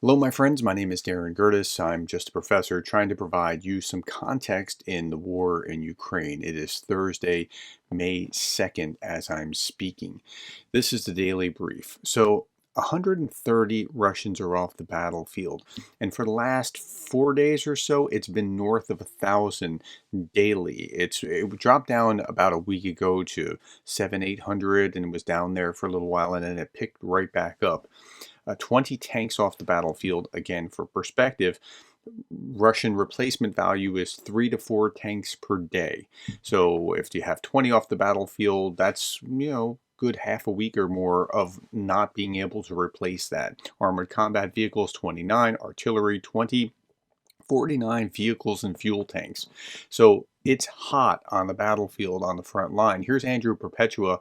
Hello, my friends. My name is Gerdes. I'm just a professor trying to provide you some context in the war in Ukraine. It is Thursday, May 2nd, as I'm speaking. This is the daily brief. So, 130 Russians are off the battlefield, and for the last 4 days or so, it's been north of 1,000 daily. It dropped down about a week ago to 800, and it was down there for a little while, and then it picked right back up. 20 tanks off the battlefield. Again, for perspective, Russian replacement value is 3 to 4 tanks per day. So if you have 20 off the battlefield, that's, good half a week or more of not being able to replace that. Armored combat vehicles 29, artillery 20, 49 vehicles and fuel tanks. So it's hot on the battlefield on the front line. Here's Andrew Perpetua,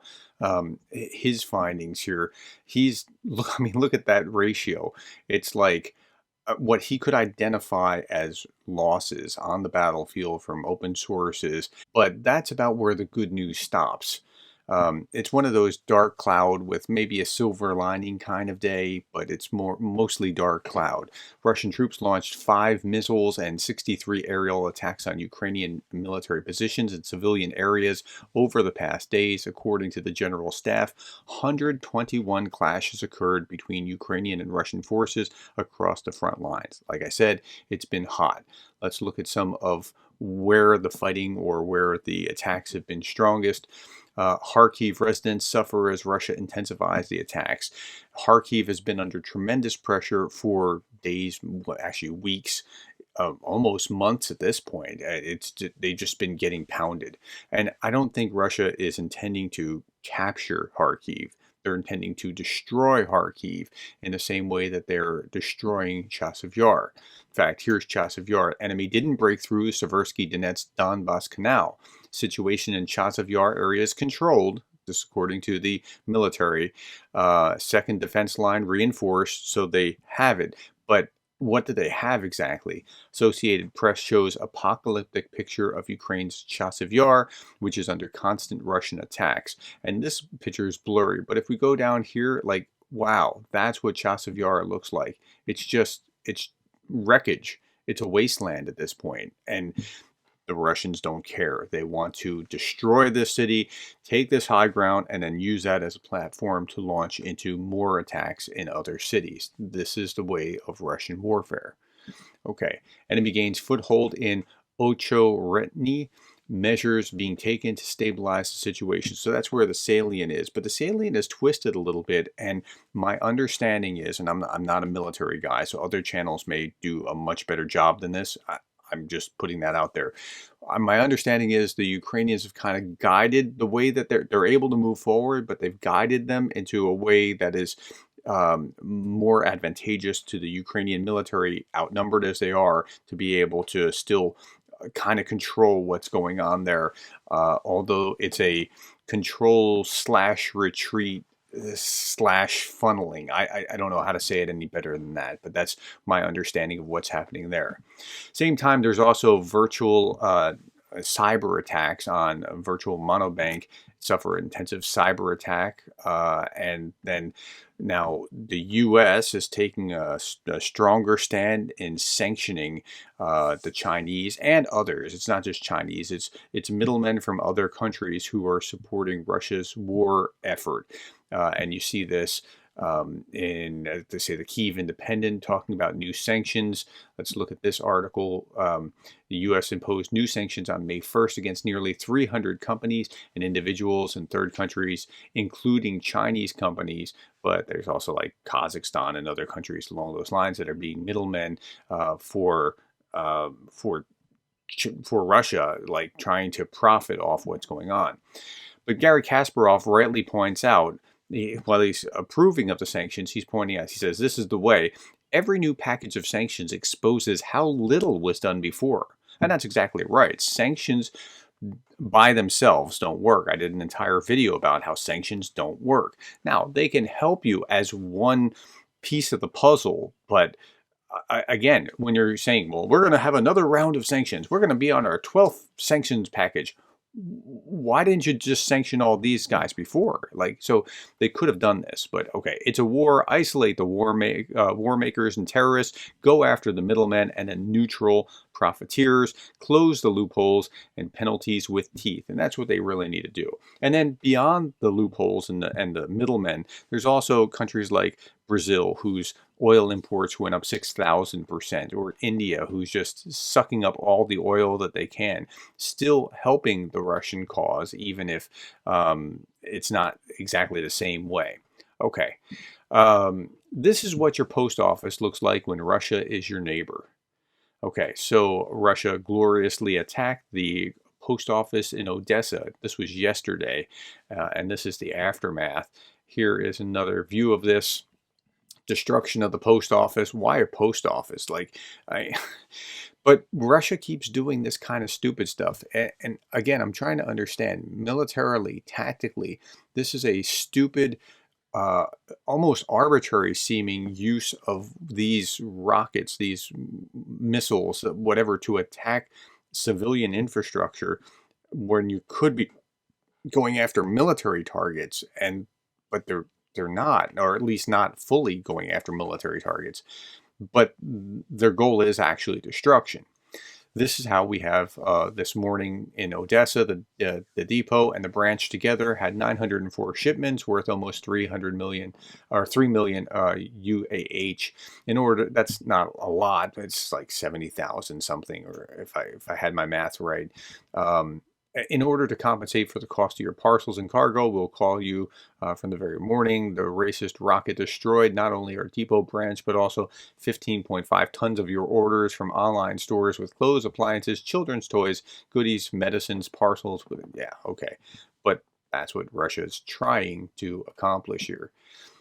his findings here. Look at that ratio. It's like what he could identify as losses on the battlefield from open sources, but that's about where the good news stops. It's one of those dark cloud with maybe a silver lining kind of day, but it's mostly dark cloud. Russian troops launched 5 missiles and 63 aerial attacks on Ukrainian military positions and civilian areas over the past days, according to the general staff. 121 clashes occurred between Ukrainian and Russian forces across the front lines. Like I said, it's been hot. Let's look at some of where the fighting or where the attacks have been strongest. Kharkiv residents suffer as Russia intensifies the attacks. Kharkiv has been under tremendous pressure for days, actually weeks, almost months at this point. They've just been getting pounded. And I don't think Russia is intending to capture Kharkiv. They're intending to destroy Kharkiv in the same way that they're destroying Chasiv Yar. In fact, here's Chasiv Yar. Enemy didn't break through Seversky Donetsk Donbas Canal. Situation in Chasiv Yar area is controlled, this according to the military. Second defense line reinforced, so they have it. But what do they have exactly? Associated Press shows apocalyptic picture of Ukraine's Chasiv Yar, which is under constant Russian attacks. And this picture is blurry, but if we go down here, like, wow, that's what Chasiv Yar looks like. It's wreckage. It's a wasteland at this point. And the Russians don't care. They want to destroy this city, take this high ground, and then use that as a platform to launch into more attacks in other cities. This is the way of Russian warfare. Okay, enemy gains foothold in Ocheretyne, measures being taken to stabilize the situation. So that's where the salient is. But the salient is twisted a little bit, and my understanding is, and I'm not a military guy, so other channels may do a much better job than this. I'm just putting that out there. My understanding is the Ukrainians have kind of guided the way that they're able to move forward, but they've guided them into a way that is more advantageous to the Ukrainian military, outnumbered as they are, to be able to still kind of control what's going on there. Although it's a control slash retreat slash funneling. I don't know how to say it any better than that, but that's my understanding of what's happening there. Same time, there's also virtual cyber attacks on virtual Monobank. Suffer intensive cyber attack, and then now the U.S. is taking a stronger stand in sanctioning the Chinese and others. It's not just Chinese. It's middlemen from other countries who are supporting Russia's war effort, and you see this in, they say, the Kyiv Independent talking about new sanctions. Let's look at this article. The U.S. imposed new sanctions on May 1st against nearly 300 companies and individuals in third countries, including Chinese companies, but there's also like Kazakhstan and other countries along those lines that are being middlemen for Russia, like trying to profit off what's going on. But Gary Kasparov rightly points out, while he's approving of the sanctions, he's pointing out, he says, this is the way. Every new package of sanctions exposes how little was done before. And that's exactly right. Sanctions by themselves don't work. I did an entire video about how sanctions don't work. Now, they can help you as one piece of the puzzle, but again, when you're saying, well, we're going to have another round of sanctions, we're going to be on our 12th sanctions package. why didn't you just sanction all these guys before? Like, so they could have done this, but okay, it's a war. Isolate the war makers and terrorists. Go after the middlemen and the neutral profiteers. Close the loopholes and penalties with teeth, and that's what they really need to do. And then beyond the loopholes and the middlemen, there's also countries like Brazil, whose oil imports went up 6,000%, or India, who's just sucking up all the oil that they can, still helping the Russian cause, even if it's not exactly the same way. Okay, this is what your post office looks like when Russia is your neighbor. Okay, so Russia gloriously attacked the post office in Odessa. This was yesterday, and this is the aftermath. Here is another view of this. Destruction of the post office. Why a post office? Like, but Russia keeps doing this kind of stupid stuff. And again, I'm trying to understand militarily, tactically, this is a stupid, almost arbitrary seeming use of these rockets, these missiles, whatever, to attack civilian infrastructure when you could be going after military targets, but they're not, or at least not fully going after military targets. But their goal is actually destruction. This is how we have this morning in Odessa, the depot and the branch together had 904 shipments worth almost 300 million or 3 million UAH. In order, that's not a lot. It's like 70,000 something, or if I had my math right. In order to compensate for the cost of your parcels and cargo, we'll call you from the very morning. The racist rocket destroyed not only our depot branch, but also 15.5 tons of your orders from online stores with clothes, appliances, children's toys, goodies, medicines, parcels. Yeah, okay. But that's what Russia is trying to accomplish here.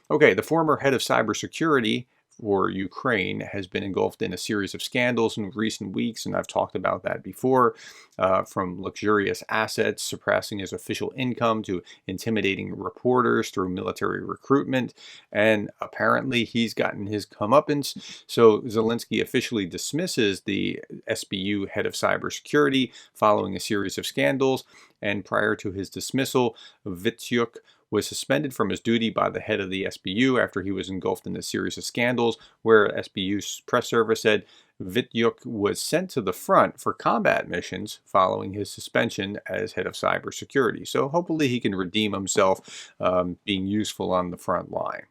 Okay, the former head of cybersecurity for Ukraine has been engulfed in a series of scandals in recent weeks, and I've talked about that before, from luxurious assets suppressing his official income to intimidating reporters through military recruitment, and apparently he's gotten his comeuppance. So Zelensky officially dismisses the SBU head of cybersecurity following a series of scandals, and prior to his dismissal, Vityuk was suspended from his duty by the head of the SBU after he was engulfed in a series of scandals, where SBU's press service said Vityuk was sent to the front for combat missions following his suspension as head of cybersecurity. So hopefully he can redeem himself, being useful on the front line.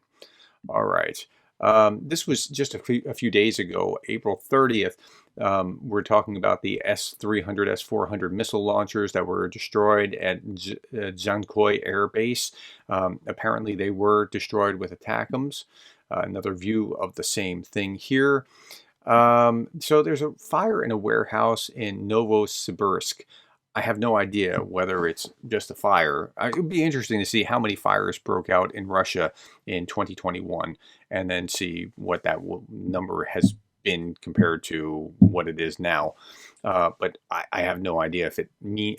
All right. This was just a few days ago, April 30th. We're talking about the S-300, S-400 missile launchers that were destroyed at Jankoy Air Base. Apparently, they were destroyed with ATACMS. Another view of the same thing here. So there's a fire in a warehouse in Novosibirsk. I have no idea whether it's just a fire. It would be interesting to see how many fires broke out in Russia in 2021 and then see what that number has been compared to what it is now. But I have no idea if it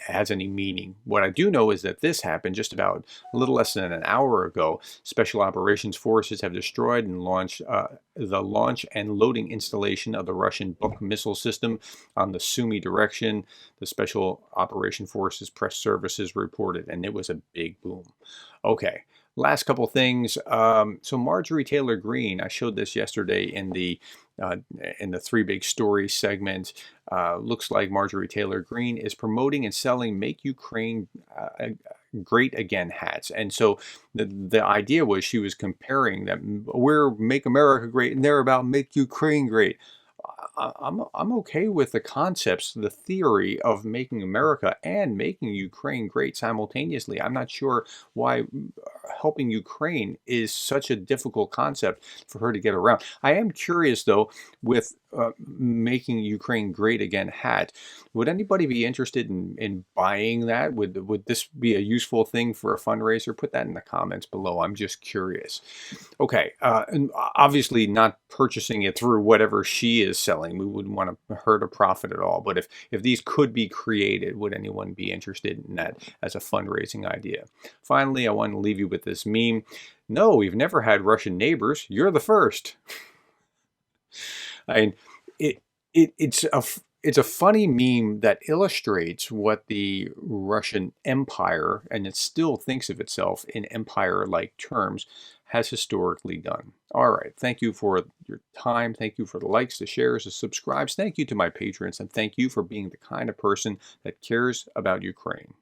has any meaning. What I do know is that this happened just about a little less than an hour ago. Special Operations Forces have destroyed and launched the launch and loading installation of the Russian Buk missile system on the Sumy direction. The Special Operation Forces press services reported, and it was a big boom. Okay. Last couple things. So Marjorie Taylor Greene, I showed this yesterday in the Three Big Stories segment. Looks like Marjorie Taylor Greene is promoting and selling Make Ukraine Great Again hats. And so the idea was she was comparing that we're Make America Great and they're about Make Ukraine Great. I'm okay with the concepts, the theory of making America and making Ukraine great simultaneously. I'm not sure why helping Ukraine is such a difficult concept for her to get around. I am curious, though, with making Ukraine great again hat. Would anybody be interested in buying that? Would this be a useful thing for a fundraiser? Put that in the comments below. I'm just curious. Okay, and obviously not purchasing it through whatever she is selling. We wouldn't want her to profit at all. But if these could be created, would anyone be interested in that as a fundraising idea? Finally, I want to leave you with this meme. No, we've never had Russian neighbors. You're the first. I mean, It's a funny meme that illustrates what the Russian Empire, and it still thinks of itself in empire-like terms, has historically done. All right. Thank you for your time. Thank you for the likes, the shares, the subscribes. Thank you to my patrons, and thank you for being the kind of person that cares about Ukraine.